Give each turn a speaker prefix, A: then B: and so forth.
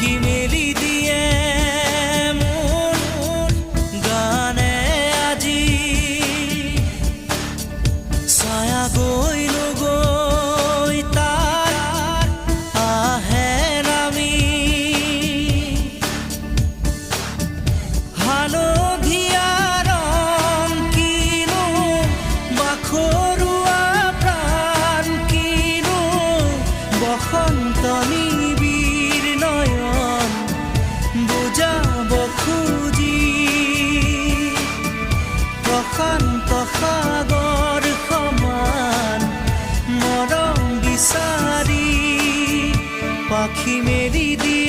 A: পাখি মেলি দিয়ে মন গানে আজি ছায়া গৈল গৈ তাৰ আহে নামি হালধীয়া ৰং কিনো বাখৰুৱা প্ৰাণ কিনো বসন্ত নিবিড় নয়ন বুজাব খুজি প্ৰশান্ত সাগৰ সমান মৰম বিচাৰি পাখি মেলি দি